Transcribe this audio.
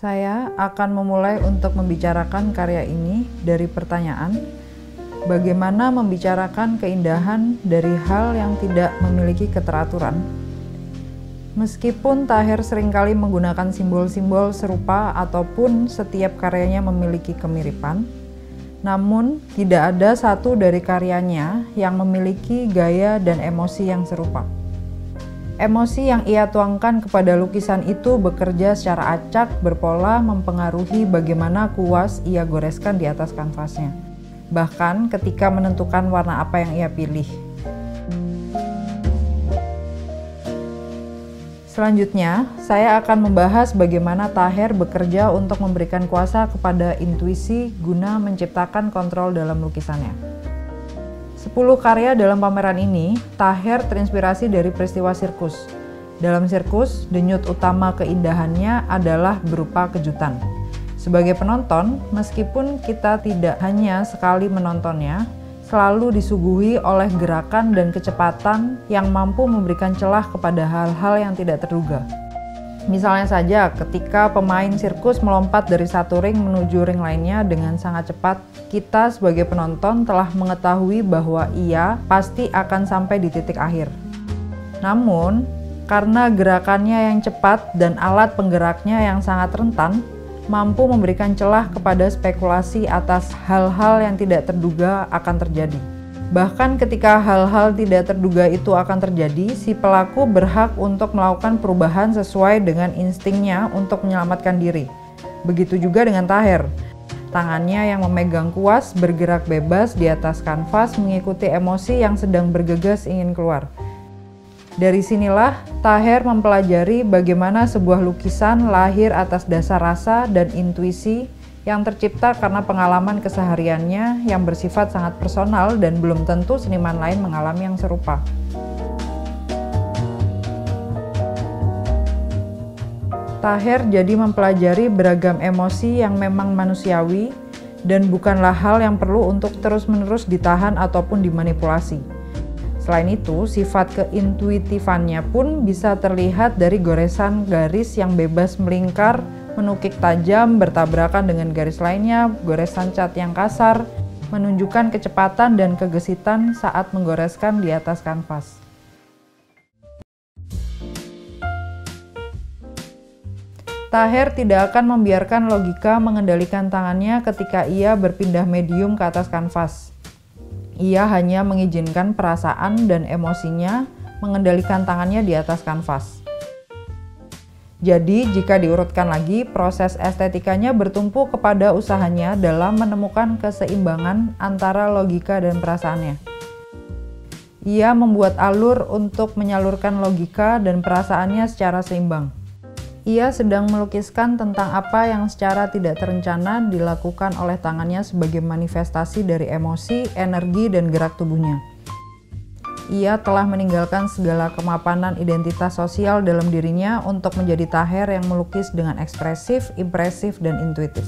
Saya akan memulai untuk membicarakan karya ini dari pertanyaan, bagaimana membicarakan keindahan dari hal yang tidak memiliki keteraturan. Meskipun Taher seringkali menggunakan simbol-simbol serupa ataupun setiap karyanya memiliki kemiripan, namun tidak ada satu dari karyanya yang memiliki gaya dan emosi yang serupa. Emosi yang ia tuangkan kepada lukisan itu bekerja secara acak, berpola, mempengaruhi bagaimana kuas ia goreskan di atas kanvasnya. Bahkan ketika menentukan warna apa yang ia pilih. Selanjutnya, saya akan membahas bagaimana Taher bekerja untuk memberikan kuasa kepada intuisi guna menciptakan kontrol dalam lukisannya. 10 karya dalam pameran ini, Taher terinspirasi dari peristiwa sirkus. Dalam sirkus, denyut utama keindahannya adalah berupa kejutan. Sebagai penonton, meskipun kita tidak hanya sekali menontonnya, selalu disuguhi oleh gerakan dan kecepatan yang mampu memberikan celah kepada hal-hal yang tidak terduga. Misalnya saja, ketika pemain sirkus melompat dari satu ring menuju ring lainnya dengan sangat cepat, kita sebagai penonton telah mengetahui bahwa ia pasti akan sampai di titik akhir. Namun, karena gerakannya yang cepat dan alat penggeraknya yang sangat rentan, mampu memberikan celah kepada spekulasi atas hal-hal yang tidak terduga akan terjadi. Bahkan ketika hal-hal tidak terduga itu akan terjadi, si pelaku berhak untuk melakukan perubahan sesuai dengan instingnya untuk menyelamatkan diri. Begitu juga dengan Taher. Tangannya yang memegang kuas bergerak bebas di atas kanvas mengikuti emosi yang sedang bergegas ingin keluar. Dari sinilah Taher mempelajari bagaimana sebuah lukisan lahir atas dasar rasa dan intuisi yang tercipta karena pengalaman kesehariannya yang bersifat sangat personal dan belum tentu seniman lain mengalami yang serupa. Taher jadi mempelajari beragam emosi yang memang manusiawi dan bukanlah hal yang perlu untuk terus-menerus ditahan ataupun dimanipulasi. Selain itu, sifat keintuitifannya pun bisa terlihat dari goresan garis yang bebas melingkar, menukik tajam, bertabrakan dengan garis lainnya, goresan cat yang kasar, menunjukkan kecepatan dan kegesitan saat menggoreskan di atas kanvas. Taher tidak akan membiarkan logika mengendalikan tangannya ketika ia berpindah medium ke atas kanvas. Ia hanya mengizinkan perasaan dan emosinya mengendalikan tangannya di atas kanvas. Jadi, jika diurutkan lagi, proses estetikanya bertumpu kepada usahanya dalam menemukan keseimbangan antara logika dan perasaannya. Ia membuat alur untuk menyalurkan logika dan perasaannya secara seimbang. Ia sedang melukiskan tentang apa yang secara tidak terencana dilakukan oleh tangannya sebagai manifestasi dari emosi, energi, dan gerak tubuhnya. Ia telah meninggalkan segala kemapanan identitas sosial dalam dirinya untuk menjadi Taher yang melukis dengan ekspresif, impresif, dan intuitif.